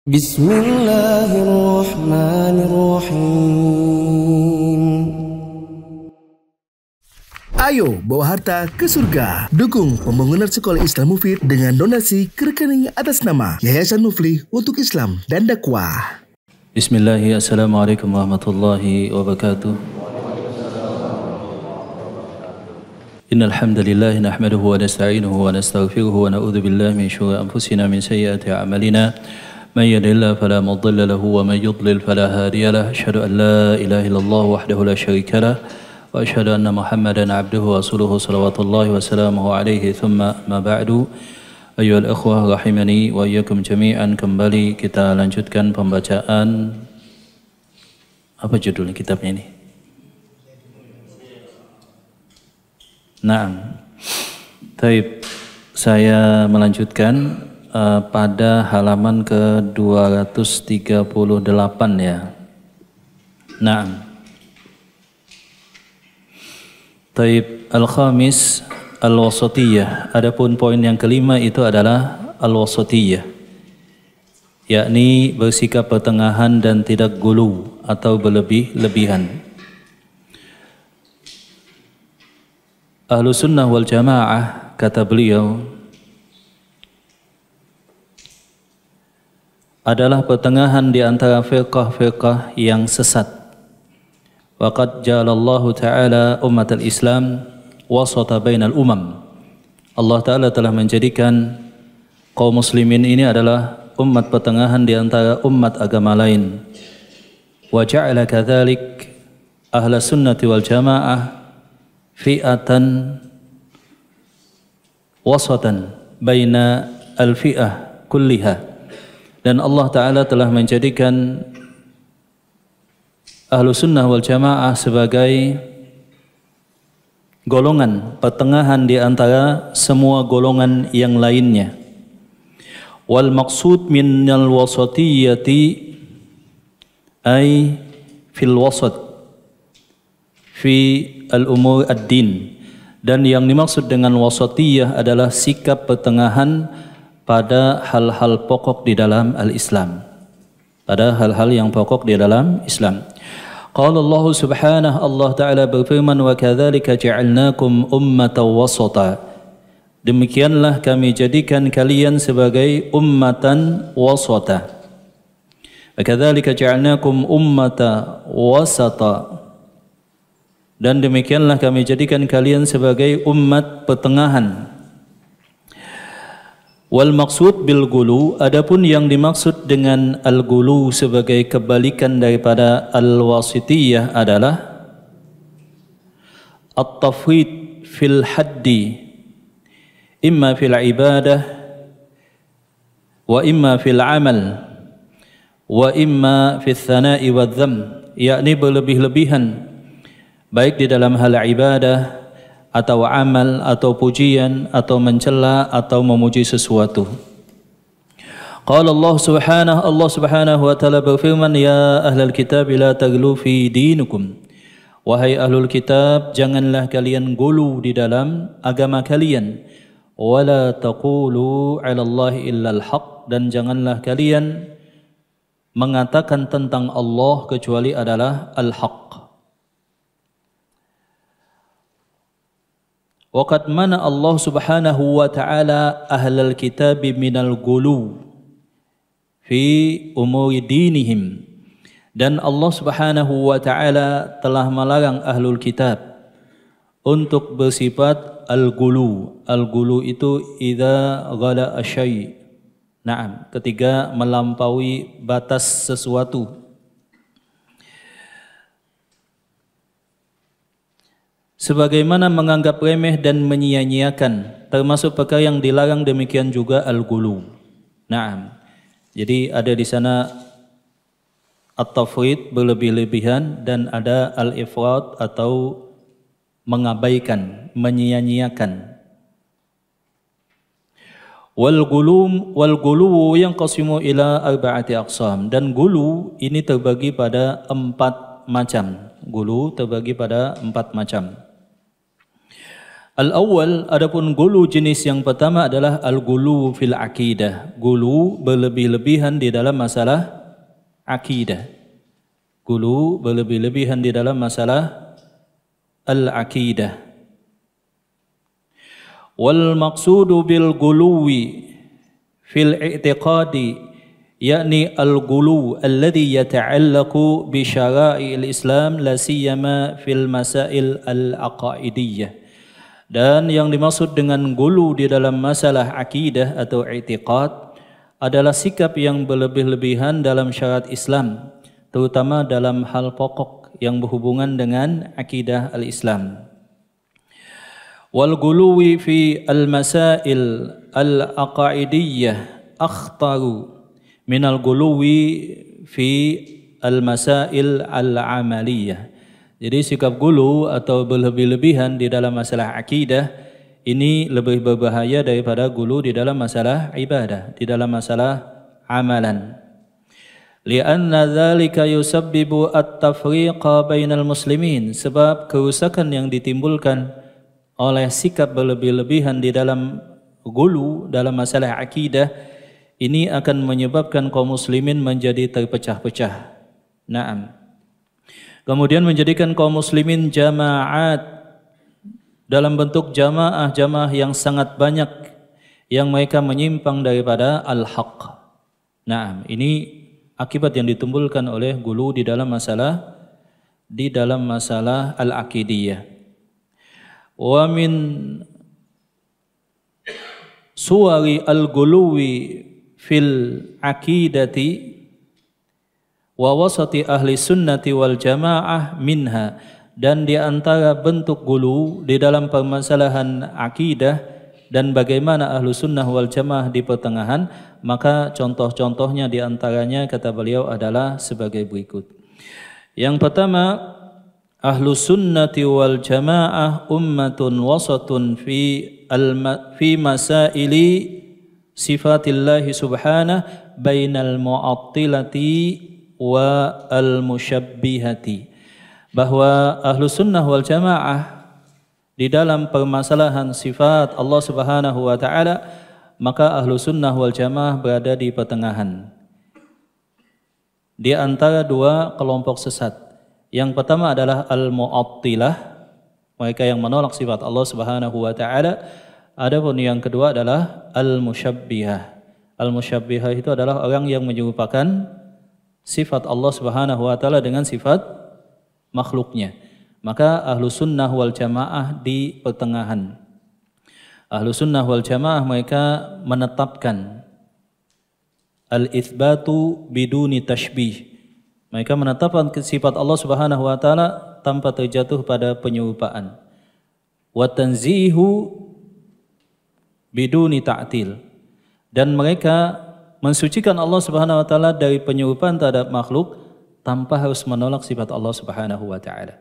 Bismillahirrahmanirrahim. Ayo bawa harta ke surga. Dukung pembangunan sekolah Islam Mufid dengan donasi ke rekening atas nama Yayasan Muflih untuk Islam dan Dakwah. Bismillahirrahmanirrahim. Assalamualaikum warahmatullahi wabarakatuh. Innal hamdalillah nahmaduhu wa nasta'inuhu wa nastaghfiruhu wa na'udzu billahi min syururi anfusina min sayyiati a'malina. Man yahdihillahu fala mudilla lahu wa man yudlil fala hadiya lahu. Asyhadu an la ilaha illallah wahdahu la syarika lahu wa asyhadu anna Muhammadan abduhu wa rasuluhu salawatullahi wa salamuhu alaihi. Thumma ma ba'du. Ayyuhal ikhwah rahimani wa iyyakum jami'an. Kembali kita lanjutkan pembacaan, apa judul kitabnya ini? Naam. Taib, saya melanjutkan pada halaman ke-238 ya. Naam. Taib, al-khamis al-wasatiyah. Adapun poin yang kelima itu adalah al-wasatiyah, yakni bersikap pertengahan dan tidak gulu atau berlebih-lebihan. Ahlus sunnah wal jamaah, kata beliau, adalah pertengahan di antara firqah-firqah yang sesat. Waqad ja'alallahu ta'ala ummatal Islam wasata bainal umam. Allah Ta'ala telah menjadikan kaum muslimin ini adalah umat pertengahan di antara umat agama lain. Wa ja'ala kadzalik ahla sunnati wal jamaah fi'atan wasatan baina al-fi'ah kulliha. Dan Allah Ta'ala telah menjadikan ahlu sunnah wal jamaah sebagai golongan pertengahan di antara semua golongan yang lainnya. Wal maqsud minal wasatiyati ay fil wasat fi al-umur ad-din. Dan yang dimaksud dengan wasatiyah adalah sikap pertengahan pada hal-hal pokok di dalam al-Islam, pada hal-hal yang pokok di dalam Islam. Qala Allah subhanahu, Allah Ta'ala berfirman, wa kadzalika ja'alnakum ummatan wasata. Demikianlah kami jadikan kalian sebagai ummatan wasata. Wa kadzalika ja'alnakum ummatan wasata. Dan demikianlah kami jadikan kalian sebagai umat pertengahan. Wal maksud bil gulu, adapun yang dimaksud dengan al gulu sebagai kebalikan daripada al wasitiyah adalah at-tafwid fil haddi, imma fil ibadah wa imma fil amal wa imma fil thana'i wa dham, yakni berlebih-lebihan baik di dalam hal ibadah atau amal atau pujian atau mencela atau memuji sesuatu. Qala Allah subhanahu wa ta'ala berfirman, ya ahlal kitab la taghlu fi dinikum. Wahai ahlul kitab, janganlah kalian gulu di dalam agama kalian. Wala taqulu 'ala Allahi illa al-haq, dan janganlah kalian mengatakan tentang Allah kecuali adalah al-haq. Waqad mana Allah subhanahu wa ta'ala ahlal kitab minal gulu fi umuri dinihim. Dan Allah subhanahu wa ta'ala telah melarang ahlul kitab untuk bersifat al-gulu. Al-gulu itu idza ghala asyai'. Naam, ketika melampaui batas sesuatu. Sebagaimana menganggap remeh dan menyia-nyiakan, termasuk perkara yang dilarang demikian juga al-gulu. Naam. Jadi ada di sana at-tafrid, berlebih-lebihan, dan ada al-ifrat atau mengabaikan, menyia-nyiakan. Wal gulu yang qasimu ila arba'ati aqsam, dan gulu ini terbagi pada 4 macam. Gulu terbagi pada 4 macam. Al-awwal, adapun gulu jenis yang pertama adalah al-gulu fil akidah. Gulu berlebih-lebihan di dalam masalah akidah. Gulu berlebih-lebihan di dalam masalah al-akidah. Wal maqsudu bil guluwi fil i'tiqadi yakni al-gulu alladhi yata'allaqu bi syara'i'il Islam la siyama fil masail al-aqaidiyah. Dan yang dimaksud dengan gulu di dalam masalah akidah atau i'tiqad adalah sikap yang berlebih-lebihan dalam syariat Islam, terutama dalam hal pokok yang berhubungan dengan akidah al-Islam. Wal guluwi fi al-masail al-aqaidiyah akhtaru min al-guluwi fi al-masail al-amaliyah. Jadi sikap gulu atau berlebih-lebihan di dalam masalah akidah ini lebih berbahaya daripada gulu di dalam masalah ibadah, di dalam masalah amalan. Lianna dzalika yusabbibu at-tafriqa bainal muslimin, sebab kerusakan yang ditimbulkan oleh sikap berlebih-lebihan di dalam gulu dalam masalah akidah ini akan menyebabkan kaum muslimin menjadi terpecah-pecah. Naam. Kemudian menjadikan kaum muslimin jamaat dalam bentuk jamaah yang sangat banyak yang mereka menyimpang daripada al-haq. Nah, ini akibat yang ditimbulkan oleh gulu di dalam masalah al-aqidiyah. Wa min suwari al-guluwi fil aqidati wa wasati ahli sunnati wal jamaah minha, dan di antara bentuk gulu di dalam permasalahan akidah dan bagaimana ahlu sunnah wal jamaah di pertengahan, maka contoh-contohnya di antaranya kata beliau adalah sebagai berikut. Yang pertama, ahlu sunnati wal jamaah ummatun wasatun fi masaili sifatillahi subhanahu bainal mu'attilati wa al-musyabbihati, bahwa ahlu sunnah wal jamaah di dalam permasalahan sifat Allah subhanahu wa ta'ala, maka ahlu sunnah wal jamaah berada di pertengahan di antara dua kelompok sesat. Yang pertama adalah al-mu'attilah, mereka yang menolak sifat Allah subhanahu wa ta'ala. Adapun yang kedua adalah al-musyabbihah. Al-musyabbihah itu adalah orang yang menyerupakan sifat Allah subhanahu wa ta'ala dengan sifat makhluknya. Maka ahlu sunnah wal jamaah di pertengahan. Ahlu sunnah wal jamaah mereka menetapkan al-itsbatu biduni tashbih. Mereka menetapkan sifat Allah subhanahu wa ta'ala tanpa terjatuh pada penyerupaan. Wa tanzihu biduni ta'til. Dan mereka mensucikan Allah subhanahu wa ta'ala dari penyerupaan terhadap makhluk tanpa harus menolak sifat Allah subhanahu wa ta'ala.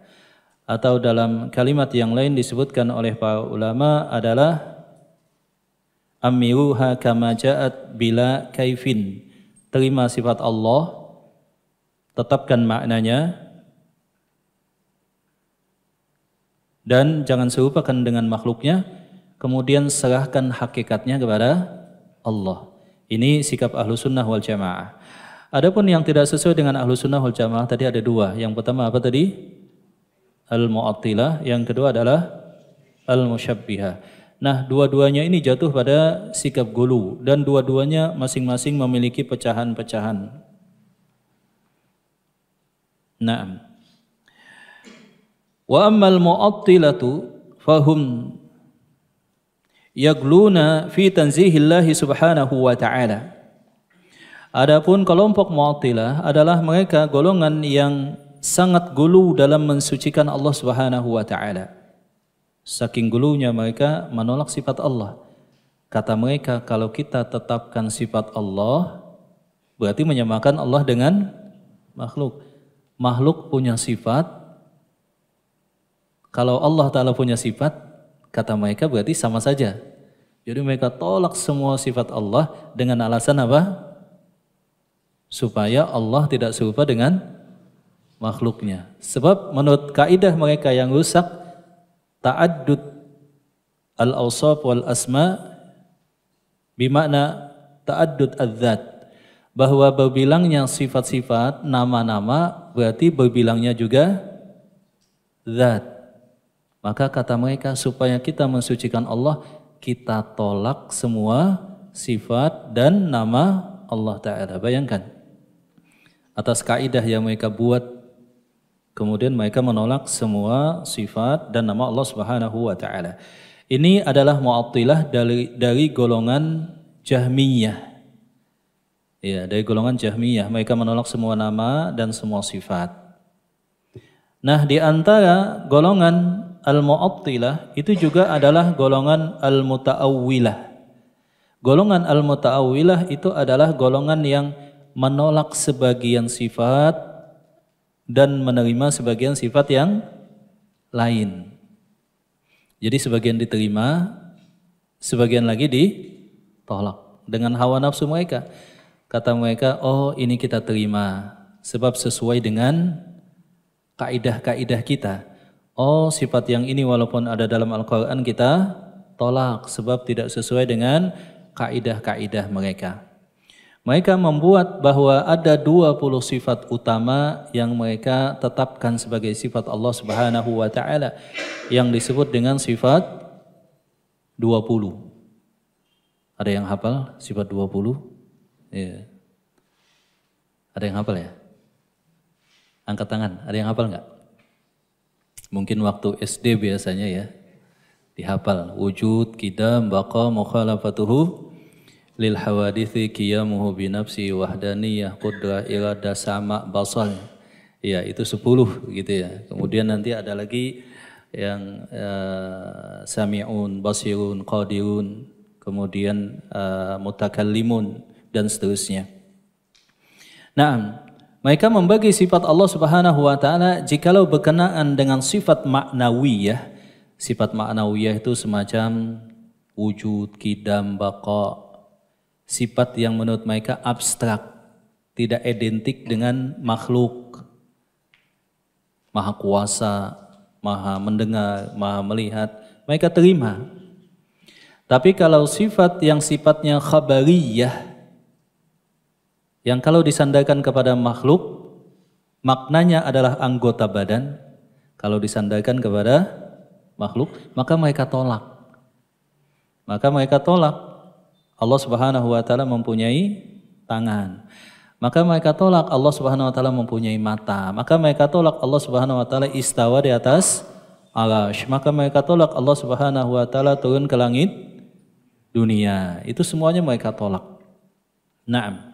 Atau dalam kalimat yang lain disebutkan oleh para ulama adalah amiruha kama ja'at bila kaifin. Terima sifat Allah, tetapkan maknanya, dan jangan serupakan dengan makhluknya, kemudian serahkan hakikatnya kepada Allah. Ini sikap ahlu sunnah wal jamaah. Adapun yang tidak sesuai dengan ahlu sunnah wal jamaah tadi ada dua. Yang pertama apa tadi? Al-mu'attilah. Yang kedua adalah al-musyabbihah. Nah, dua-duanya ini jatuh pada sikap gulu dan dua-duanya masing-masing memiliki pecahan-pecahan. Naam. Wa ammal mu'attilatu fahum yagluna fi tanzihillahi subhanahu wa ta'ala. Adapun kelompok Mu'attilah adalah mereka golongan yang sangat gulu dalam mensucikan Allah subhanahu wa ta'ala. Saking gulunya mereka menolak sifat Allah. Kata mereka, kalau kita tetapkan sifat Allah, berarti menyamakan Allah dengan makhluk. Makhluk punya sifat, kalau Allah Ta'ala punya sifat, kata mereka berarti sama saja. Jadi mereka tolak semua sifat Allah dengan alasan apa? Supaya Allah tidak serupa dengan makhluknya. Sebab menurut kaidah mereka yang rusak, ta'addud al-awsaf wal asma bimakna ta'addud adzat, bahwa berbilangnya sifat-sifat, nama-nama berarti berbilangnya juga zat. Maka kata mereka, supaya kita mensucikan Allah, kita tolak semua sifat dan nama Allah Ta'ala. Bayangkan, atas kaidah yang mereka buat, kemudian mereka menolak semua sifat dan nama Allah Subhanahu wa Ta'ala. Ini adalah Mu'attilah dari golongan Jahmiyah. Ya, dari golongan Jahmiyah, mereka menolak semua nama dan semua sifat. Nah, di antara golongan Al-Mu'attilah itu juga adalah golongan Al-Muta'awwilah. Golongan Al-Muta'awwilah itu adalah golongan yang menolak sebagian sifat dan menerima sebagian sifat yang lain. Jadi sebagian diterima, sebagian lagi ditolak dengan hawa nafsu mereka. Kata mereka, oh ini kita terima sebab sesuai dengan kaidah-kaidah kita. Oh sifat yang ini walaupun ada dalam Al-Quran kita tolak sebab tidak sesuai dengan kaidah-kaidah mereka. Mereka membuat bahwa ada 20 sifat utama yang mereka tetapkan sebagai sifat Allah Subhanahu wa Ta'ala, yang disebut dengan sifat 20. Ada yang hafal sifat 20? Ya. Ada yang hafal ya? Angkat tangan, ada yang hafal enggak? Mungkin waktu SD biasanya ya, dihafal. Wujud, qidam, baqa, mukhalafatuhu lil hawadithi, qiyamuhu binafsi, wahdaniyah, qudrah, iradah, sama, basal. Ya, itu 10 gitu ya. Kemudian nanti ada lagi yang sami'un, basirun, qadirun, kemudian mutakallimun dan seterusnya. Nah, mereka membagi sifat Allah Subhanahu wa Ta'ala jikalau berkenaan dengan sifat ma'nawiyah. Sifat ma'nawiyah itu semacam wujud, qidam, baqa. Sifat yang menurut mereka abstrak, tidak identik dengan makhluk. Maha kuasa, maha mendengar, maha melihat, mereka terima. Tapi kalau sifat yang sifatnya khabariyah, yang kalau disandarkan kepada makhluk, maknanya adalah anggota badan. Kalau disandarkan kepada makhluk, maka mereka tolak. Maka mereka tolak. Allah Subhanahu wa Ta'ala mempunyai tangan. Maka mereka tolak Allah Subhanahu wa Ta'ala mempunyai mata. Maka mereka tolak Allah Subhanahu wa Ta'ala istawa di atas arsy. Maka mereka tolak Allah Subhanahu wa Ta'ala turun ke langit dunia. Itu semuanya mereka tolak. Naam.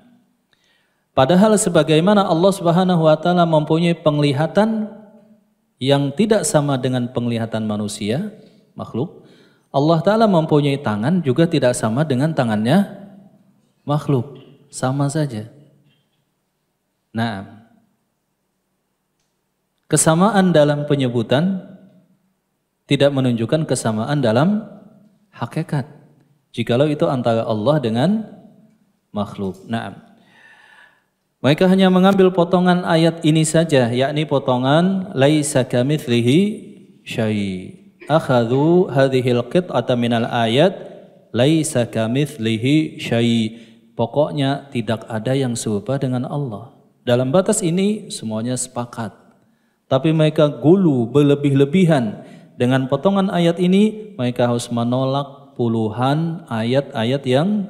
Padahal sebagaimana Allah Subhanahu wa Ta'ala mempunyai penglihatan yang tidak sama dengan penglihatan manusia, makhluk, Allah Ta'ala mempunyai tangan juga tidak sama dengan tangannya makhluk. Sama saja. Nah, kesamaan dalam penyebutan tidak menunjukkan kesamaan dalam hakikat. Jikalau itu antara Allah dengan makhluk. Nah, mereka hanya mengambil potongan ayat ini saja, yakni potongan laisa kamitslihi syai'. Akhadhu hadhil qit'ata minal ayat laisa kamitslihi syai'. Pokoknya tidak ada yang serupa dengan Allah. Dalam batas ini semuanya sepakat. Tapi mereka gulu berlebih-lebihan. Dengan potongan ayat ini mereka harus menolak puluhan ayat-ayat yang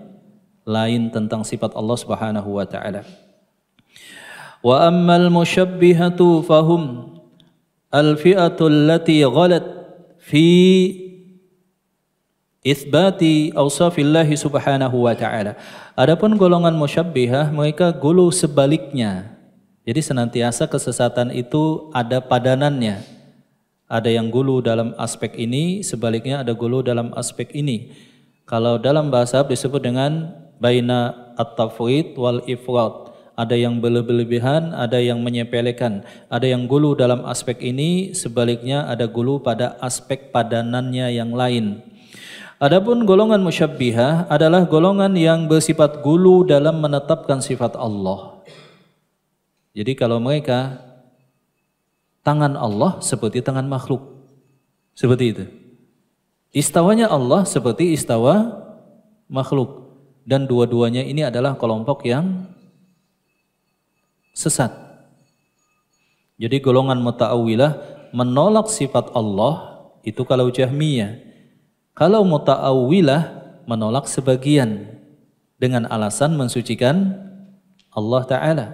lain tentang sifat Allah Subhanahu wa Ta'ala. Wa ammal musyabbihatu fahum al-fi'atul lati ghalat fi itsbati awsafillahi subhanahu wa ta'ala. Adapun golongan musyabbihah, mereka gulu sebaliknya. Jadi senantiasa kesesatan itu ada padanannya. Ada yang gulu dalam aspek ini, sebaliknya ada gulu dalam aspek ini. Kalau dalam bahasa disebut dengan baina at-tafwid wal ifrat. Ada yang berlebihan, ada yang menyepelekan. Ada yang gulu dalam aspek ini, sebaliknya ada gulu pada aspek padanannya yang lain. Adapun golongan musyabbihah adalah golongan yang bersifat gulu dalam menetapkan sifat Allah. Jadi kalau mereka tangan Allah seperti tangan makhluk. Seperti itu. Istawanya Allah seperti istawa makhluk. Dan dua-duanya ini adalah kelompok yang sesat. Jadi golongan muta'awwilah menolak sifat Allah itu kalau Jahmiyah. Kalau muta'awwilah menolak sebagian dengan alasan mensucikan Allah Ta'ala.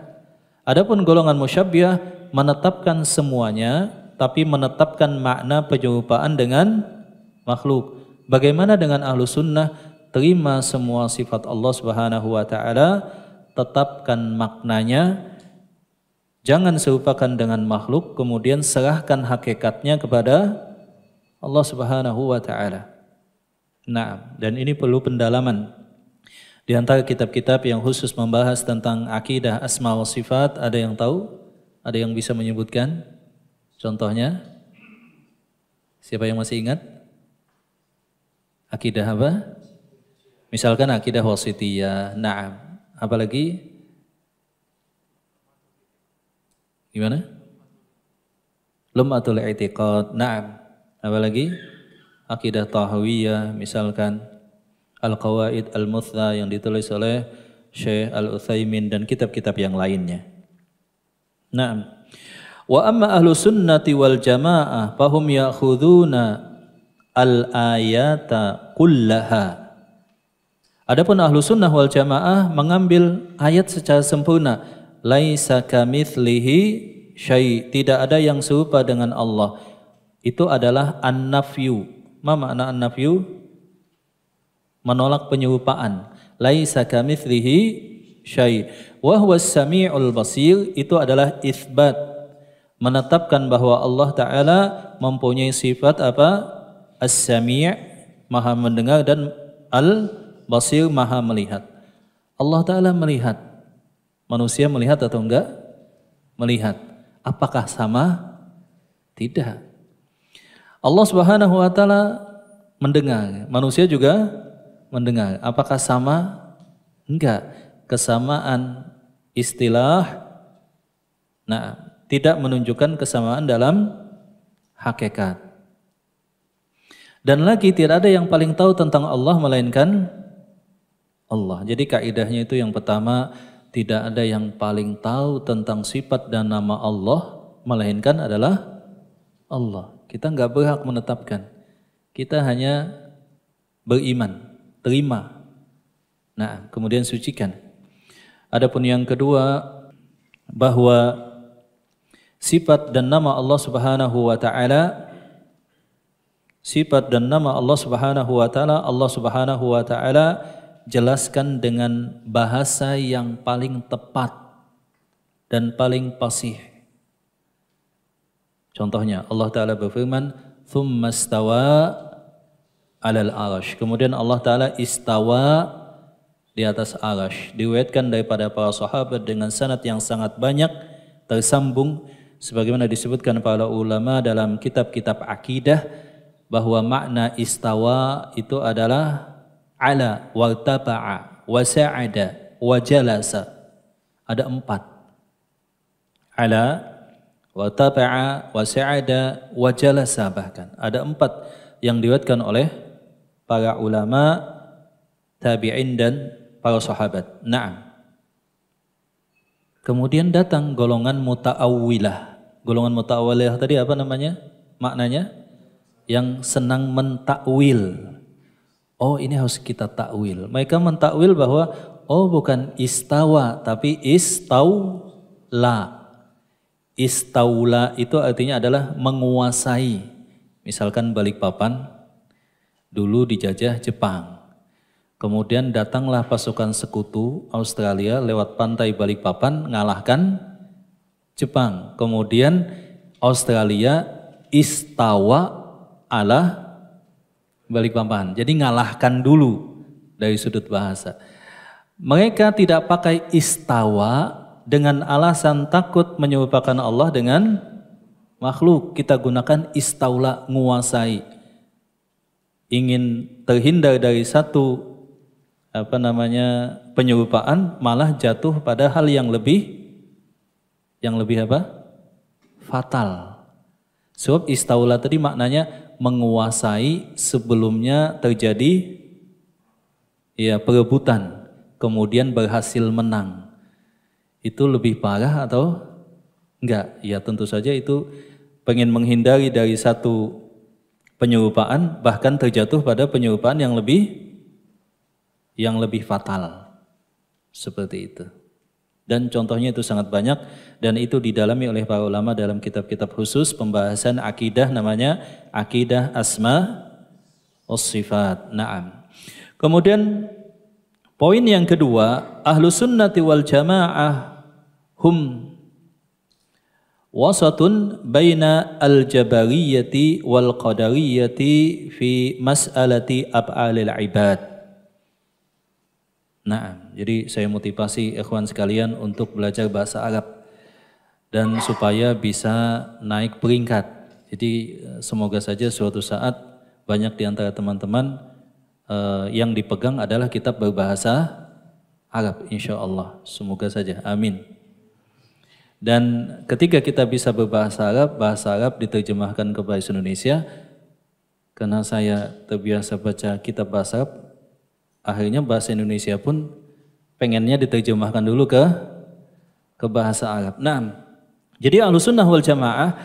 Adapun golongan musyabbihah menetapkan semuanya tapi menetapkan makna penyerupaan dengan makhluk. Bagaimana dengan ahlu sunnah? Terima semua sifat Allah Subhanahu wa Ta'ala, tetapkan maknanya, jangan serupakan dengan makhluk, kemudian serahkan hakikatnya kepada Allah Subhanahu wa Ta'ala. Nah, dan ini perlu pendalaman. Di antara kitab-kitab yang khusus membahas tentang akidah asma wa sifat, ada yang tahu? Ada yang bisa menyebutkan? Contohnya? Siapa yang masih ingat? Akidah apa? Misalkan akidah wasitiyah, na'am. Apalagi? Gimana? Lum'atul i'tiqad, na'am. Apalagi? Akidah tahawiyah, misalkan Al-Qawaid Al-Muthla yang ditulis oleh Syekh Al-Utsaimin dan kitab-kitab yang lainnya. Na'am. Wa amma ahlu sunnati wal jamaah fahum ya'khuduna al-ayata kullaha. Adapun ahlu sunnah wal jamaah mengambil ayat secara sempurna. Laisa kamitslihi syai', tidak ada yang serupa dengan Allah. Itu adalah an-nafyu. Ma makna an-nafyu? Menolak penyerupaan. Laisa kamitslihi syai'. Wa huwas sami'ul basir, itu adalah itsbat. Menetapkan bahwa Allah Ta'ala mempunyai sifat apa? As-sami', maha mendengar, dan Al-Basir, maha melihat. Allah Ta'ala melihat. Manusia melihat atau enggak? Melihat. Apakah sama? Tidak. Allah Subhanahu wa Ta'ala mendengar. Manusia juga mendengar. Apakah sama? Enggak. Kesamaan istilah, nah, tidak menunjukkan kesamaan dalam hakikat. Dan lagi tidak ada yang paling tahu tentang Allah melainkan Allah. Jadi kaidahnya itu yang pertama, tidak ada yang paling tahu tentang sifat dan nama Allah melainkan adalah Allah. Kita nggak berhak menetapkan. Kita hanya beriman, terima. Nah, kemudian sucikan. Adapun yang kedua, bahwa sifat dan nama Allah Subhanahu wa Ta'ala, sifat dan nama Allah Subhanahu wa Ta'ala, Allah Subhanahu wa Ta'ala jelaskan dengan bahasa yang paling tepat dan paling fasih. Contohnya Allah Ta'ala berfirman, "Tsumma stawa 'alal 'arsy." Kemudian Allah Ta'ala istawa di atas arsy. Diriwayatkan daripada para sahabat dengan sanad yang sangat banyak, tersambung, sebagaimana disebutkan para ulama dalam kitab-kitab akidah, bahwa makna istawa itu adalah ala, wartafa'a, wasa'ada, wajalasa. Ada 4. Ala, wartafa'a, wasa'ada, wajalasa, bahkan ada 4 yang diriwayatkan oleh para ulama, tabi'in dan para sahabat. Naam. Kemudian datang golongan muta'awwilah. Golongan muta'awwilah tadi apa namanya? Maknanya? Yang senang mentakwil. Oh, ini harus kita takwil. Mereka mentakwil bahwa oh, bukan istawa tapi istaula. Istaula itu artinya adalah menguasai. Misalkan Balikpapan dulu dijajah Jepang. Kemudian datanglah pasukan sekutu Australia lewat pantai Balikpapan ngalahkan Jepang. Kemudian Australia istawa ala Balikpapan. Jadi ngalahkan dulu dari sudut bahasa. Mereka tidak pakai istawa dengan alasan takut menyerupakan Allah dengan makhluk. Kita gunakan istaula, nguasai. Ingin terhindar dari satu penyerupaan, malah jatuh pada hal yang lebih apa? Fatal. Sebab istaula tadi maknanya menguasai sebelumnya terjadi ya perebutan, kemudian berhasil menang. Itu lebih parah atau enggak? Ya tentu saja itu pengen menghindari dari satu penyerupaan, bahkan terjatuh pada penyerupaan yang lebih fatal. Seperti itu. Dan contohnya itu sangat banyak, dan itu didalami oleh para ulama dalam kitab-kitab khusus pembahasan akidah, namanya akidah asma was sifat. Naam. Kemudian poin yang kedua, ahlus sunnati wal jamaah hum wasatun baina al-jabariyati wal qadariyati fi mas'alati af'alil ibad. Nah, jadi saya motivasi ikhwan sekalian untuk belajar bahasa Arab dan supaya bisa naik peringkat. Jadi semoga saja suatu saat banyak di antara teman-teman yang dipegang adalah kitab berbahasa Arab, insya Allah. Semoga saja, amin. Dan ketika kita bisa berbahasa Arab, bahasa Arab diterjemahkan ke bahasa Indonesia, karena saya terbiasa baca kitab bahasa Arab, akhirnya bahasa Indonesia pun pengennya diterjemahkan dulu ke bahasa Arab. Nah, jadi Ahlussunnah wal Jamaah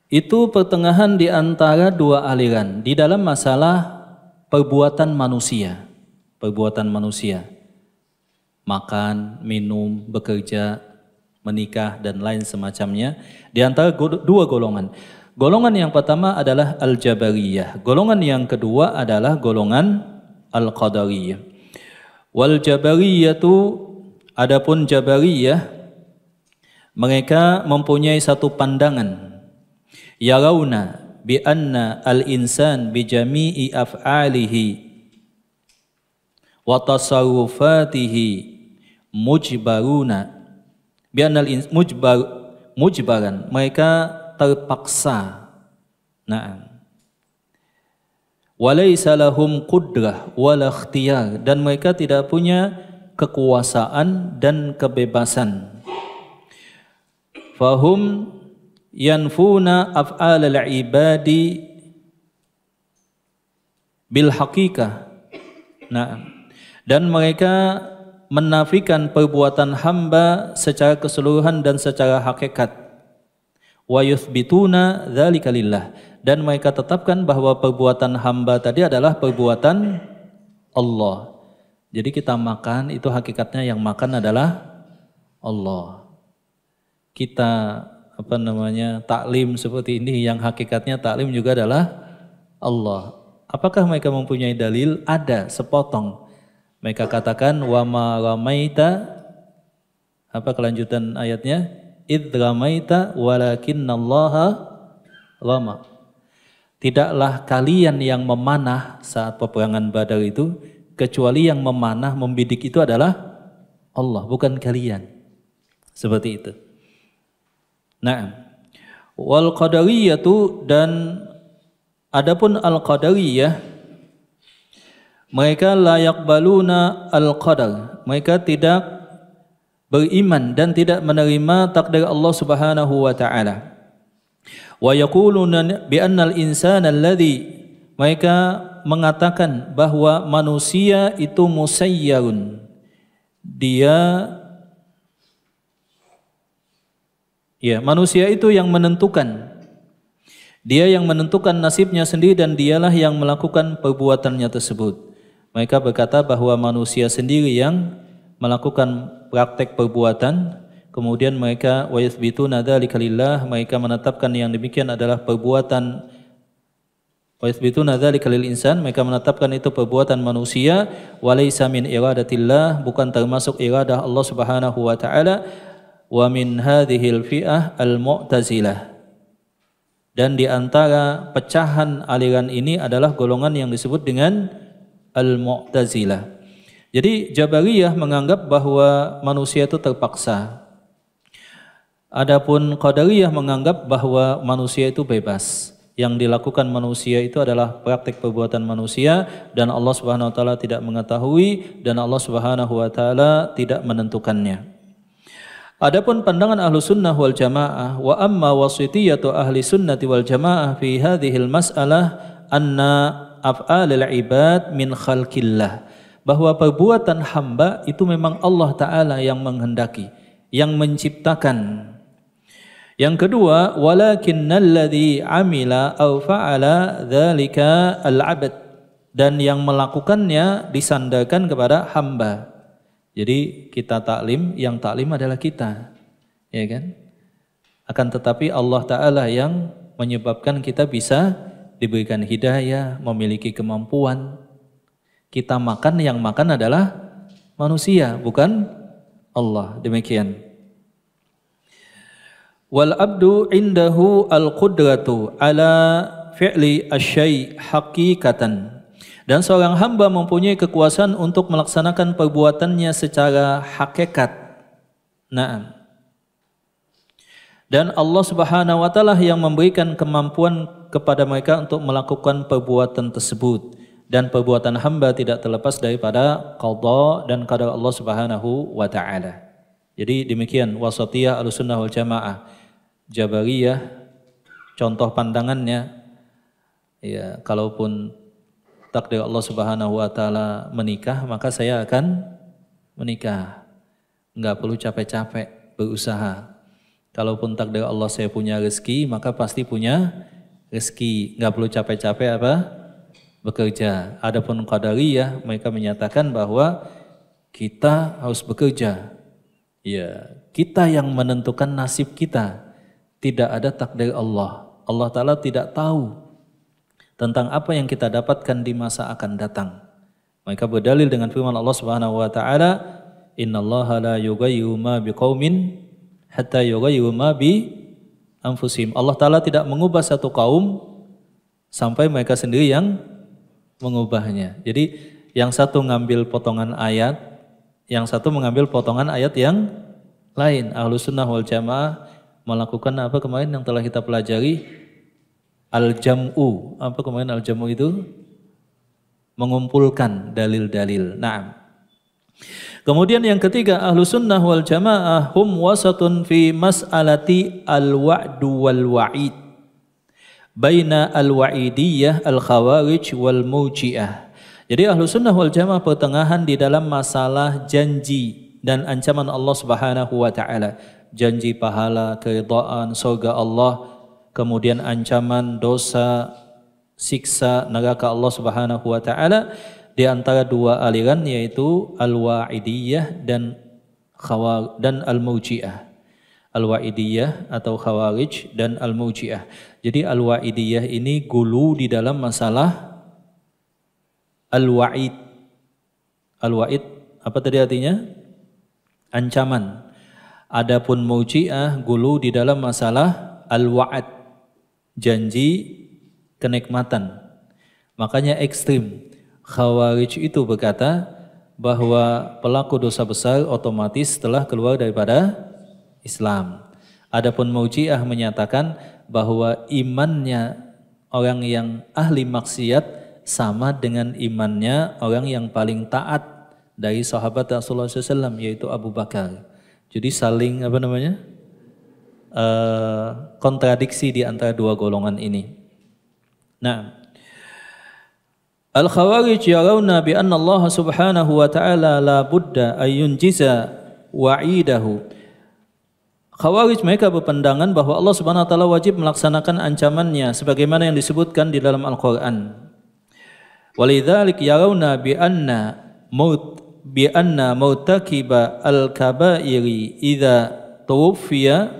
itu pertengahan di antara dua aliran di dalam masalah perbuatan manusia. Perbuatan manusia. Makan, minum, bekerja, menikah, dan lain semacamnya. Di antara dua golongan. Golongan yang pertama adalah Al-Jabariyah. Golongan yang kedua adalah golongan Al-Qadariyah. Wal Jabariyatu, adapun Jabariyah, mereka mempunyai satu pandangan. Yarawna bi anna al-insan bi jami'i af'alihi wa tasarrufatihi mujbaruna. Bi anna mujbaran, mereka terpaksa. Nah, walaysa lahum qudrah wala ikhtiyar, dan mereka tidak punya kekuasaan dan kebebasan. Fahum yanfuna af'alal ibadi bil haqiqah. Nah, dan mereka menafikan perbuatan hamba secara keseluruhan dan secara hakikat. Wa yuthbituna dzalika lillah, dan mereka tetapkan bahwa perbuatan hamba tadi adalah perbuatan Allah. Jadi kita makan itu hakikatnya yang makan adalah Allah. Kita taklim seperti ini yang hakikatnya taklim juga adalah Allah. Apakah mereka mempunyai dalil? Ada, sepotong. Mereka katakan wa ma ramaita, apa kelanjutan ayatnya? Idh ramaita walakinnallaha rama. Tidaklah kalian yang memanah saat peperangan Badar itu, kecuali yang memanah, membidik itu adalah Allah, bukan kalian. Seperti itu. Nah, wal qadariyatu, dan adapun al-qadariyah, mereka la yaqbaluna al-qadar. Mereka tidak beriman dan tidak menerima takdir Allah Subhanahu wa taala. Wa yaquluna bi annal insana alladhi, mereka mengatakan bahwa manusia itu musayyarun. Manusia itu yang menentukan. Dia yang menentukan nasibnya sendiri dan dialah yang melakukan perbuatannya tersebut. Mereka berkata bahwa manusia sendiri yang melakukan praktek perbuatan, kemudian mereka wa yathbituna dzalika lillah, mereka menetapkan yang demikian adalah perbuatan. Wa yathbituna dzalika lil insan, mereka menetapkan itu perbuatan manusia, walaysa min iradatillah, bukan termasuk iradah Allah Subhanahu wa taala. Wa min hadhil fi'ah al-mu'tazilah, dan di antara pecahan aliran ini adalah golongan yang disebut dengan al-mu'tazilah. Jadi Jabariyah menganggap bahwa manusia itu terpaksa. Adapun Qadariyah menganggap bahwa manusia itu bebas. Yang dilakukan manusia itu adalah praktik perbuatan manusia, dan Allah Subhanahu wa taala tidak mengetahui, dan Allah Subhanahu wa taala tidak menentukannya. Adapun pandangan ahlu sunnah wal jamaah, wa amma wasitiyatu ahli sunnati wal jamaah fi hadhil mas'alah anna af'alil ibad min khalqillah, bahwa perbuatan hamba itu memang Allah Ta'ala yang menghendaki, yang menciptakan. Yang kedua, walakinnalladzi amila aw fa'ala dzalika al-'abd, dan yang melakukannya disandarkan kepada hamba. Jadi kita taklim, yang taklim adalah kita, ya kan? Akan tetapi Allah Ta'ala yang menyebabkan kita bisa diberikan hidayah, memiliki kemampuan. Kita makan, yang makan adalah manusia, bukan Allah. Demikian. Wal abdu indahu al-qudratu ala fi'li asy-syai' haqiqatan. Dan seorang hamba mempunyai kekuasaan untuk melaksanakan perbuatannya secara hakikat. Naam. Dan Allah Subhanahu wa taala yang memberikan kemampuan kepada mereka untuk melakukan perbuatan tersebut. Dan perbuatan hamba tidak terlepas daripada qada dan qadar Allah Subhanahu wa taala. Jadi demikian wasatiyah Ahlussunnah wal Jamaah. Jabariyah contoh pandangannya, ya, kalaupun takdir Allah Subhanahu wa taala menikah, maka saya akan menikah. Enggak perlu capek-capek berusaha. Kalaupun takdir Allah saya punya rezeki, maka pasti punya rezeki. Enggak perlu capek-capek apa? Bekerja. Adapun qadariyah, mereka menyatakan bahwa kita harus bekerja. Ya, kita yang menentukan nasib kita. Tidak ada takdir Allah. Allah Ta'ala tidak tahu tentang apa yang kita dapatkan di masa akan datang. Mereka berdalil dengan firman Allah Subhanahu wa taala, "Innallaha la yughayyiru ma biqaumin hatta yughayyiru ma bi anfusihim." Allah Ta'ala tidak mengubah satu kaum sampai mereka sendiri yang mengubahnya. Jadi yang satu ngambil potongan ayat, yang satu mengambil potongan ayat yang lain. Ahlussunnah wal Jamaah melakukan apa kemarin yang telah kita pelajari? Al-jam'u. Apa kemarin al-jam'u itu? Mengumpulkan dalil-dalil. Naam. Kemudian yang ketiga, Ahlussunnah wal Jamaah hum wasatun fi mas'alati al-wa'du wal wa'id. Baina al-wa'idiyah al-khawarij wal murji'ah. Jadi Ahlussunnah wal Jamaah pertengahan di dalam masalah janji dan ancaman Allah Subhanahu wa taala. Janji pahala, keridhaan, surga Allah, kemudian ancaman dosa, siksa neraka Allah Subhanahu wa taala, di antara dua aliran yaitu al-wa'idiyah dan al-murji'ah. Al-wa'idiyah atau khawarij dan al-murji'ah. Jadi al-wa'idiyah ini gulu di dalam masalah al-wa'id. Al-wa'id apa tadi artinya? Ancaman. Adapun murji'ah gulu di dalam masalah al-wa'ad, janji kenikmatan. Makanya ekstrim. Khawarij itu berkata bahwa pelaku dosa besar otomatis telah keluar daripada Islam. Adapun murji'ah menyatakan bahwa imannya orang yang ahli maksiat sama dengan imannya orang yang paling taat dari sahabat Rasulullah SAW, yaitu Abu Bakar. Jadi saling kontradiksi di antara dua golongan ini. Nah, al-khawarij yarawna bi anna Allah Subhanahu wa ta'ala la budda ayyunjiza wa'idahu. Khawarij mereka berpandangan bahwa Allah Subhanahu wa taala wajib melaksanakan ancamannya sebagaimana yang disebutkan di dalam Al-Qur'an. Walidzalik yarawna bi anna murtakiba al-kaba'iri idza tuwfiya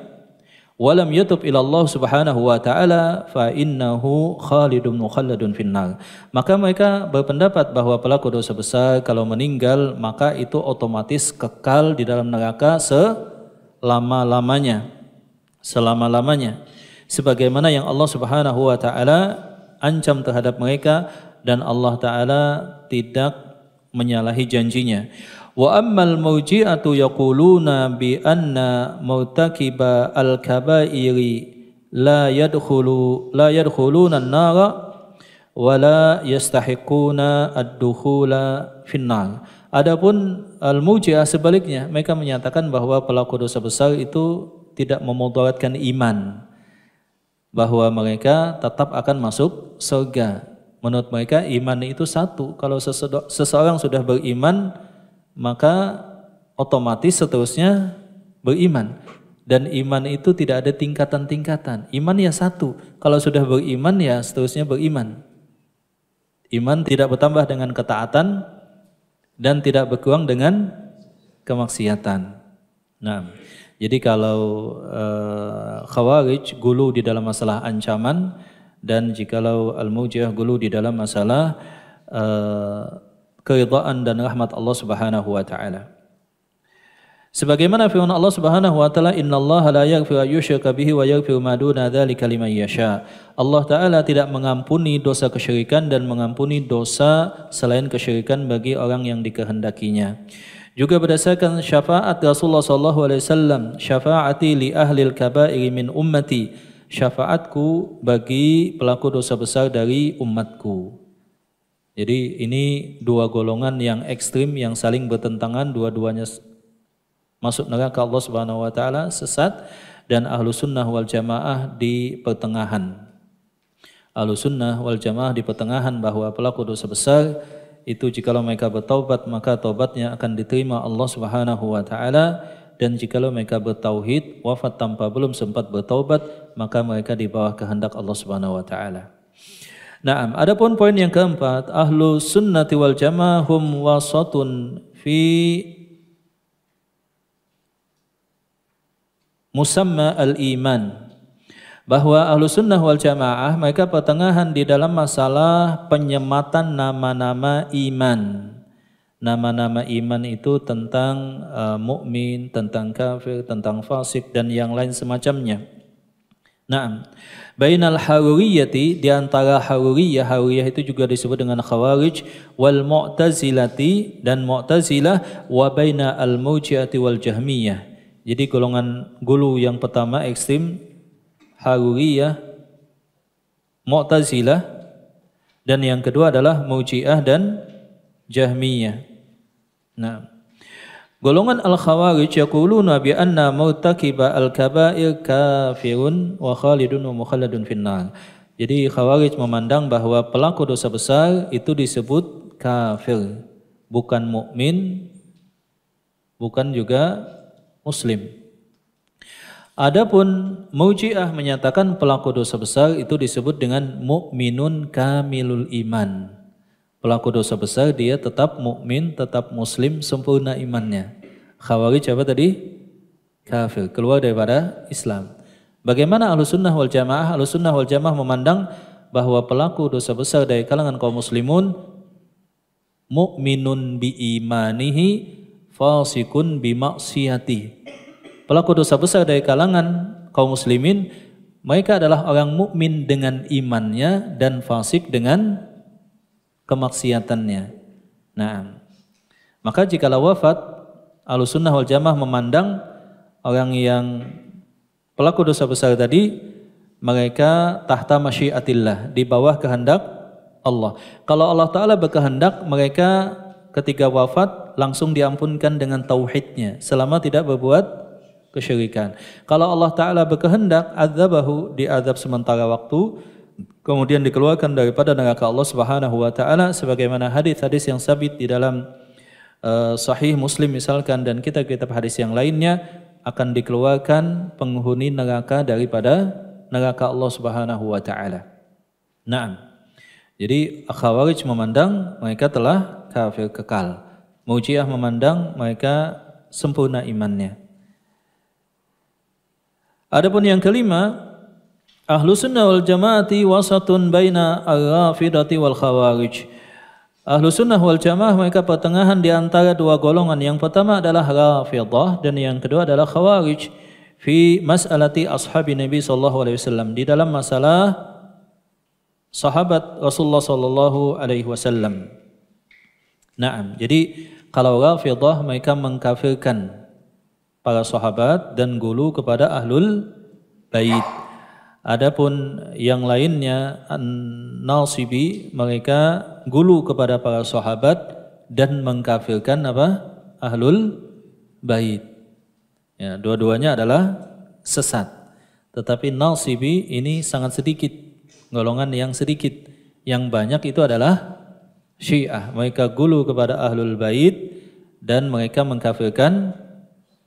wa lam yatub ila Allah Subhanahu wa taala fa innahu khalidun mukhalladun finnar. Maka mereka berpendapat bahwa pelaku dosa besar kalau meninggal maka itu otomatis kekal di dalam neraka selama-lamanya. Sebagaimana yang Allah Subhanahu wa taala ancam terhadap mereka dan Allah taala tidak menyalahi janjinya. Wa ammal murji'atu yaquluna bi anna murtakiba al-kaba'iri la yadkhuluna an-nara wa la yastahiquna ad-dukhula fin-nar. Adapun al-Murji'ah sebaliknya, mereka menyatakan bahwa pelaku dosa besar itu tidak memudaratkan iman, bahwa mereka tetap akan masuk surga. Menurut mereka iman itu satu. Kalau seseorang sudah beriman, maka otomatis seterusnya beriman. Dan iman itu tidak ada tingkatan-tingkatan. Iman ya satu. Kalau sudah beriman ya seterusnya beriman. Iman tidak bertambah dengan ketaatan dan tidak berkurang dengan kemaksiatan. Nah, jadi kalau Khawarij gulu di dalam masalah ancaman, dan jikalau Al-Murji'ah gulu di dalam masalah keridhaan dan rahmat Allah Subhanahu wa taala. Sebagaimana firman Allah Subhanahu wa taala, "Innallaha la yaghfiru an yushraka bihi wa yaghfiru ma duna dzalika liman yasha." Allah taala tidak mengampuni dosa kesyirikan dan mengampuni dosa selain kesyirikan bagi orang yang dikehendakinya. Juga berdasarkan syafaat Rasulullah sallallahu alaihi wasallam, "Syafaati li ahlil kaba'ir min ummati." Syafaatku bagi pelaku dosa besar dari umatku. Jadi ini dua golongan yang ekstrim yang saling bertentangan, dua-duanya masuk neraka Allah Subhanahu wa taala, sesat, dan ahlu sunnah wal jamaah di pertengahan. Ahlu sunnah wal jamaah di pertengahan, bahwa pelaku dosa besar itu jikalau mereka bertaubat maka taubatnya akan diterima Allah Subhanahu wa taala, dan jikalau mereka bertauhid wafat tanpa belum sempat bertaubat maka mereka di bawah kehendak Allah Subhanahu wa taala. Naam, adapun poin yang keempat, ahlu sunnati wal jamaah hum wasatun fi musamma al-iman, bahwa ahlu sunnah wal jamaah mereka pertengahan di dalam masalah penyematan nama-nama iman. Nama-nama iman itu tentang mukmin, tentang kafir, tentang fasik dan yang lain semacamnya. Naam. Bainal haruriyati, di antara haruriyah itu juga disebut dengan khawarij, wal mu'tazilati, dan mu'tazilah, wa baina al murji'ati wal jahmiyah. Jadi golongan gulu yang pertama ekstrim, haruriyah, mu'tazilah, dan yang kedua adalah murji'ah dan jahmiyah. Nah, golongan al-khawarij yaquluna bi anna murtakiba al-kaba'ir kafirun wa khalidun wa mukhalladun finnar. Jadi khawarij memandang bahwa pelaku dosa besar itu disebut kafir, bukan mukmin, bukan juga muslim. Adapun Murji'ah menyatakan pelaku dosa besar itu disebut dengan mukminun kamilul iman. Pelaku dosa besar dia tetap mukmin, tetap muslim, sempurna imannya. Khawarij apa tadi? Kafir, keluar daripada Islam. Bagaimana Ahlus Sunnah wal Jamaah? Ahlus Sunnah wal Jamaah memandang bahwa pelaku dosa besar dari kalangan kaum muslimun mukminun bi imanihi fasikun bi maksiyati. Pelaku dosa besar dari kalangan kaum muslimin, mereka adalah orang mukmin dengan imannya dan fasik dengan kemaksiatannya. Nah, maka jikalau wafat, Ahlus Sunnah wal Jamaah memandang orang yang pelaku dosa besar tadi, mereka tahta masyiatillah, di bawah kehendak Allah. Kalau Allah Ta'ala berkehendak, mereka ketika wafat langsung diampunkan dengan tauhidnya, selama tidak berbuat kesyirikan. Kalau Allah Ta'ala berkehendak, adzabahu, diazab sementara waktu, kemudian dikeluarkan daripada neraka Allah Subhanahu wa taala, sebagaimana hadis-hadis yang sabit di dalam sahih Muslim misalkan, dan kitab-kitab hadis yang lainnya, akan dikeluarkan penghuni neraka daripada neraka Allah Subhanahu wa taala. Naam. Jadi Khawarij memandang mereka telah kafir kekal. Murji'ah memandang mereka sempurna imannya. Adapun yang kelima, Ahlus Sunnah wal Jamaati wasatun baina ar-Rafidhati wal Khawarij. Ahlus Sunnah wal Jamaah mereka pertengahan di antara dua golongan. Yang pertama adalah Rafidhah dan yang kedua adalah Khawarij. Fi mas'alati ashabi Nabi sallallahu alaihi wasallam, di dalam masalah sahabat Rasulullah sallallahu alaihi wasallam. Naam. Jadi kalau Rafidhah mereka mengkafirkan para sahabat dan gulu kepada ahlul bait. Adapun yang lainnya An-Nasibi, mereka gulu kepada para sahabat dan mengkafirkan apa? Ahlul bait. Ya, dua-duanya adalah sesat. Tetapi nasibi ini sangat sedikit, golongan yang sedikit. Yang banyak itu adalah Syiah. Mereka gulu kepada ahlul bait dan mereka mengkafirkan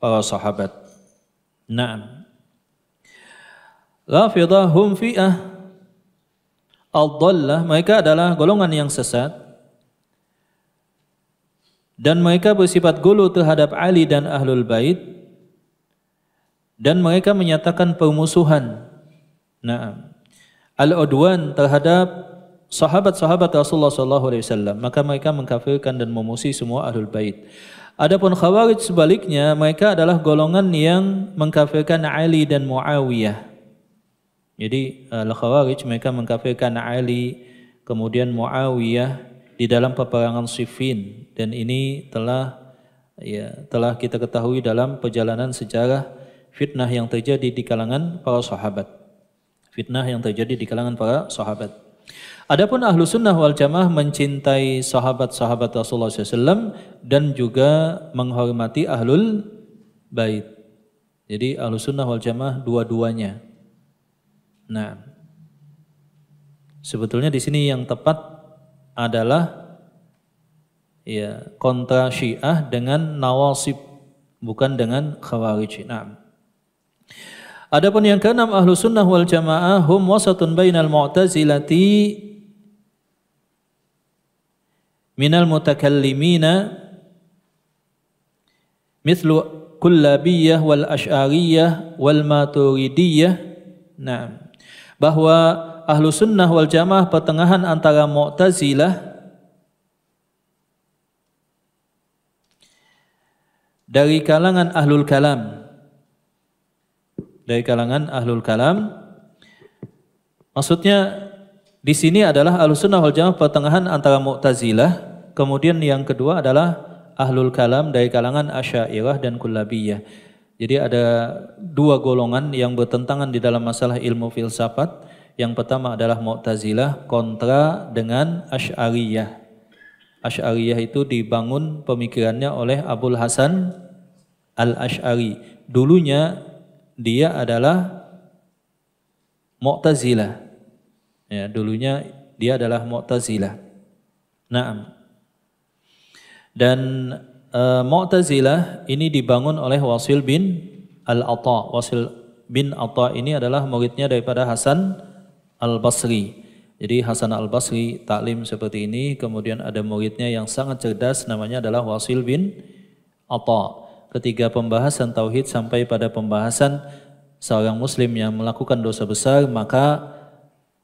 para sahabat. Naam. Rafidah hum fi'ah ad-dallah, mereka adalah golongan yang sesat dan mereka bersifat gulu terhadap Ali dan ahlul bait dan mereka menyatakan permusuhan. Naam. Al-udwan terhadap sahabat-sahabat Rasulullah SAW, maka mereka mengkafirkan dan memusuhi semua ahlul bait. Adapun Khawarij sebaliknya, mereka adalah golongan yang mengkafirkan Ali dan Muawiyah. Jadi Al-Khawarij mereka mengkafirkan Ali kemudian Muawiyah di dalam peperangan Siffin, dan ini telah kita ketahui dalam perjalanan sejarah fitnah yang terjadi di kalangan para sahabat. Fitnah yang terjadi di kalangan para sahabat. Adapun ahlu sunnah wal jamaah mencintai sahabat-sahabat Rasulullah SAW dan juga menghormati ahlul bait. Jadi ahlu sunnah wal jamaah dua-duanya. Nah, sebetulnya di sini yang tepat adalah ya kontra Syiah dengan Nawasib, bukan dengan Khawarij. Nah. Adapun yang keenam, ahlu sunnah wal jamaah hum wasatun bainal mu'tazilati minal mutakallimina mithlu kullabiyah wal asy'ariyah wal maturidiyah. Nah, bahwa ahlu sunnah wal jamaah pertengahan antara mu'tazilah dari kalangan ahlul kalam, dari kalangan ahlul kalam, maksudnya di sini adalah Ahlussunnah wal Jamaah pertengahan antara Mu'tazilah, kemudian yang kedua adalah ahlul kalam dari kalangan Asy'ariyah dan Kullabiyah. Jadi ada dua golongan yang bertentangan di dalam masalah ilmu filsafat. Yang pertama adalah Mu'tazilah kontra dengan Asy'ariyah. Asy'ariyah itu dibangun pemikirannya oleh Abul Hasan Al-Asy'ari. Dulunya dia adalah Mu'tazilah. Ya, dulunya dia adalah Mu'tazilah. Naam. Dan Mu'tazilah ini dibangun oleh Wasil bin Al-Atha. Wasil bin Atha ini adalah muridnya daripada Hasan Al-Basri. Jadi Hasan Al-Basri taklim seperti ini, kemudian ada muridnya yang sangat cerdas namanya adalah Wasil bin Atha. Ketika pembahasan tauhid sampai pada pembahasan seorang muslim yang melakukan dosa besar, maka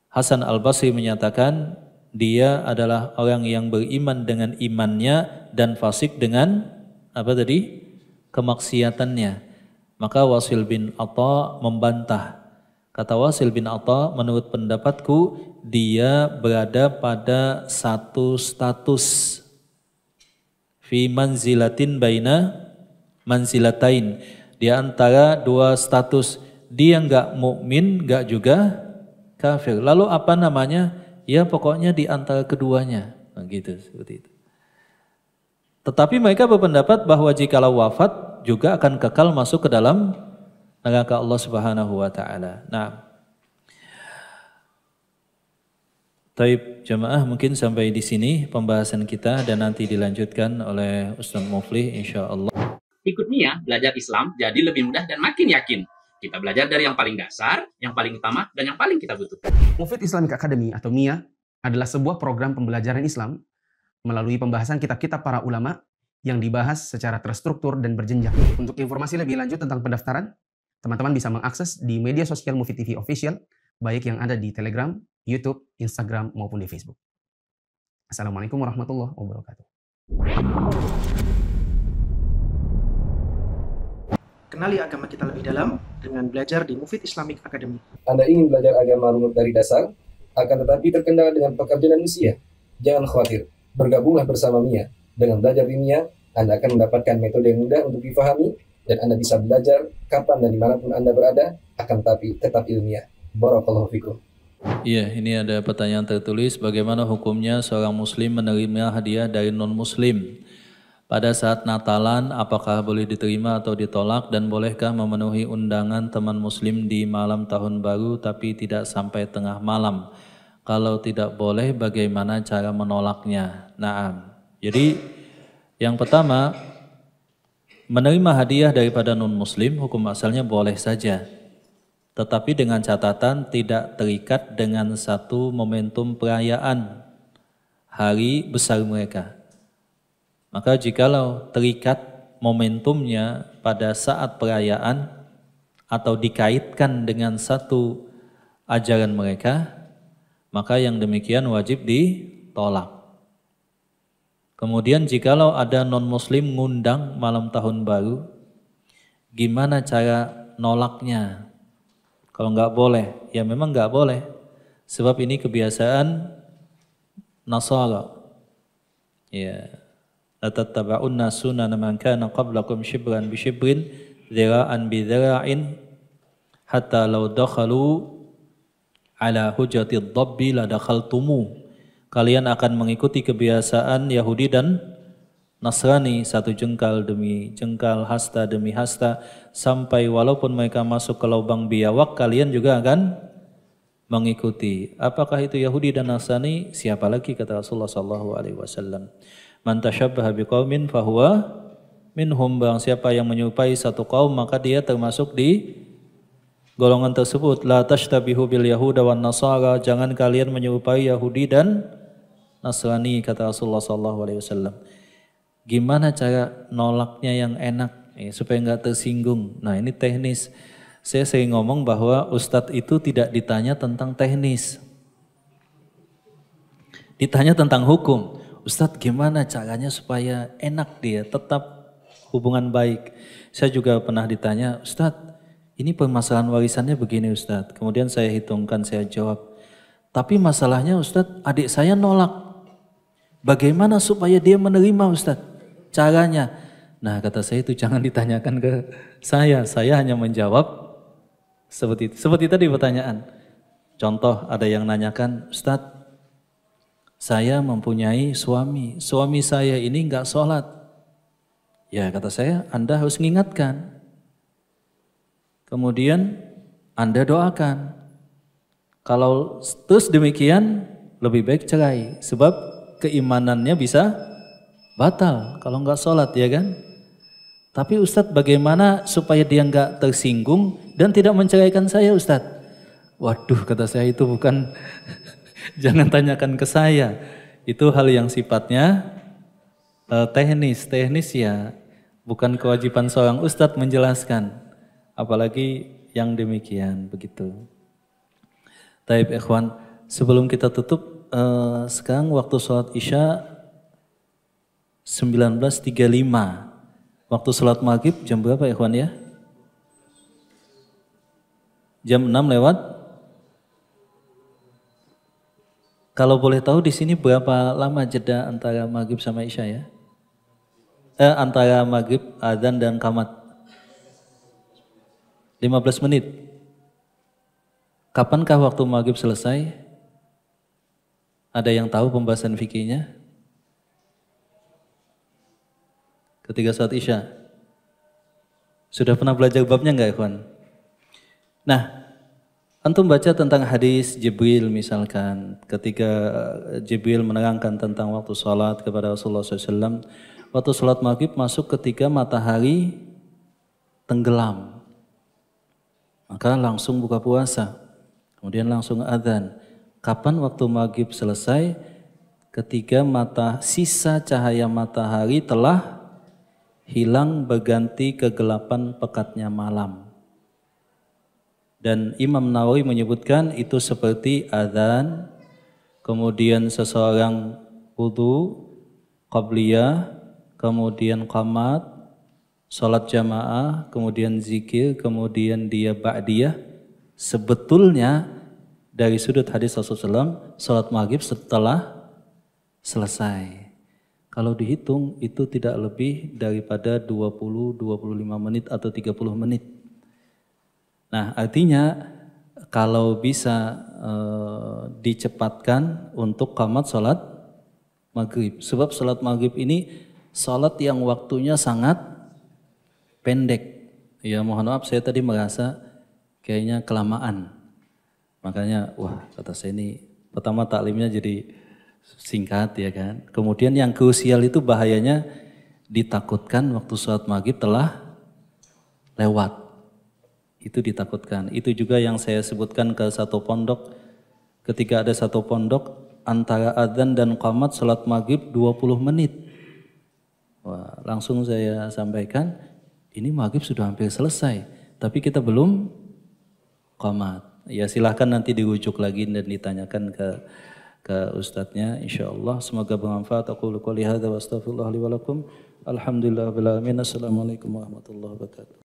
Hasan Al-Basri menyatakan dia adalah orang yang beriman dengan imannya dan fasik dengan apa tadi? Kemaksiatannya. Maka Wasil bin Atha membantah. Kata Wasil bin Atha, menurut pendapatku dia berada pada satu status fi manzilatin baina manzilatain, di antara dua status, dia enggak mukmin, enggak juga kafir. Lalu apa namanya? Ya pokoknya di antara keduanya. Nah, gitu, seperti itu. Tetapi mereka berpendapat bahwa jikalau wafat juga akan kekal masuk ke dalam neraka Allah Subhanahu wa taala. Nah, taib jamaah, mungkin sampai di sini pembahasan kita dan nanti dilanjutkan oleh Ustaz Muflih insyaallah. Ikut Mia belajar Islam jadi lebih mudah dan makin yakin. Kita belajar dari yang paling dasar, yang paling utama, dan yang paling kita butuhkan. Mufid Islamic Academy atau MIA adalah sebuah program pembelajaran Islam melalui pembahasan kitab-kitab para ulama yang dibahas secara terstruktur dan berjenjang. Untuk informasi lebih lanjut tentang pendaftaran, teman-teman bisa mengakses di media sosial Mufid TV Official, baik yang ada di Telegram, YouTube, Instagram, maupun di Facebook. Assalamualaikum warahmatullahi wabarakatuh. Kenali agama kita lebih dalam dengan belajar di Mufid Islamic Academy. Anda ingin belajar agama runut dari dasar, akan tetapi terkendala dengan pekerjaan usia? Jangan khawatir, bergabunglah bersama MIA. Dengan belajar di MIA, Anda akan mendapatkan metode yang mudah untuk dipahami, dan Anda bisa belajar kapan dan dimanapun Anda berada, akan tetapi tetap ilmiah. Barakallahu fikum. Iya, ini ada pertanyaan tertulis, bagaimana hukumnya seorang muslim menerima hadiah dari non-muslim? Pada saat Natalan, apakah boleh diterima atau ditolak, dan bolehkah memenuhi undangan teman muslim di malam tahun baru tapi tidak sampai tengah malam? Kalau tidak boleh, bagaimana cara menolaknya? Naam. Jadi yang pertama, menerima hadiah daripada non-muslim hukum asalnya boleh saja. Tetapi dengan catatan tidak terikat dengan satu momentum perayaan hari besar mereka. Maka jikalau terikat momentumnya pada saat perayaan atau dikaitkan dengan satu ajaran mereka, maka yang demikian wajib ditolak. Kemudian jikalau ada non-muslim ngundang malam tahun baru, gimana cara nolaknya? Kalau nggak boleh, ya memang nggak boleh. Sebab ini kebiasaan Nasara. Ya. Latattaba'unna sunana man kana qablakum shibran bi shibrin, dhira'an bi dhira'in, hatta law dakhalu ala hujatid dabbi la dakhaltumu. Kalian akan mengikuti kebiasaan Yahudi dan Nasrani, satu jengkal demi jengkal, hasta demi hasta, sampai walaupun mereka masuk ke lubang biawak, kalian juga akan mengikuti. Apakah itu Yahudi dan Nasrani? Siapa lagi, kata Rasulullah SAW. Man tashabbaha biqaumin fahuwa minhum. Barang siapa yang menyerupai satu kaum, maka dia termasuk di golongan tersebut. La tashtabihu bil yahuda wan nasara. Jangan kalian menyerupai Yahudi dan Nasrani, kata Rasulullah SAW. Gimana cara nolaknya yang enak supaya nggak tersinggung? Nah, ini teknis. Saya sering ngomong bahwa Ustadz itu tidak ditanya tentang teknis, ditanya tentang hukum. Ustadz, gimana caranya supaya enak dia tetap hubungan baik? Saya juga pernah ditanya, Ustadz, ini permasalahan warisannya begini Ustadz. Kemudian saya hitungkan, saya jawab. Tapi masalahnya Ustadz, adik saya nolak. Bagaimana supaya dia menerima Ustadz? Caranya? Nah, kata saya itu jangan ditanyakan ke saya hanya menjawab seperti itu. Seperti tadi pertanyaan. Contoh, ada yang nanyakan, Ustadz, saya mempunyai suami saya ini enggak sholat. Ya, kata saya, Anda harus mengingatkan. Kemudian Anda doakan. Kalau terus demikian, lebih baik cerai. Sebab keimanannya bisa batal kalau enggak sholat, ya kan? Tapi Ustadz, bagaimana supaya dia enggak tersinggung dan tidak menceraikan saya Ustadz? Waduh, kata saya, itu bukan, jangan tanyakan ke saya. Itu hal yang sifatnya teknis ya. Bukan kewajiban seorang Ustadz menjelaskan. Apalagi yang demikian, begitu. Taib ikhwan, sebelum kita tutup, sekarang waktu sholat Isya 19.35. Waktu sholat maghrib jam berapa ikhwan ya? Jam 6 lewat? Kalau boleh tahu di sini berapa lama jeda antara maghrib sama Isya ya? Antara maghrib, adzan dan qamat? 15 menit. Kapankah waktu maghrib selesai? Ada yang tahu pembahasan fikihnya? Ketika sholat Isya. Sudah pernah belajar babnya enggak ikhwan? Nah, antum baca tentang hadis Jibril misalkan. Ketika Jibril menerangkan tentang waktu sholat kepada Rasulullah SAW. Waktu sholat maghrib masuk ketika matahari tenggelam. Maka langsung buka puasa. Kemudian langsung adzan. Kapan waktu maghrib selesai? Ketika sisa cahaya matahari telah hilang berganti kegelapan pekatnya malam. Dan Imam Nawawi menyebutkan itu seperti adzan, kemudian seseorang wudu, qabliyah, kemudian qamat, salat jamaah, kemudian zikir, kemudian dia ba'diyah. Sebetulnya dari sudut hadis Rasulullah SAW, salat maghrib setelah selesai. Kalau dihitung itu tidak lebih daripada 20-25 menit atau 30 menit. Nah, artinya kalau bisa dicepatkan untuk qamat salat maghrib. Sebab salat maghrib ini salat yang waktunya sangat pendek. Ya mohon maaf saya tadi merasa kayaknya kelamaan. Makanya wah kata saya ini pertama taklimnya jadi singkat ya kan. Kemudian yang krusial itu bahayanya ditakutkan waktu salat maghrib telah lewat. Itu ditakutkan. Itu juga yang saya sebutkan ke satu pondok. Ketika ada satu pondok antara adzan dan qamat salat maghrib 20 menit. Wah, langsung saya sampaikan, ini maghrib sudah hampir selesai, tapi kita belum qamat. Ya silahkan nanti dirujuk lagi dan ditanyakan ke ustadznya, insyaallah. Semoga bermanfaat. Aku qouli hadza wa astaghfirullah li wa lakum. Alhamdulillahirabbil alamin. Assalamualaikum warahmatullahi wabarakatuh.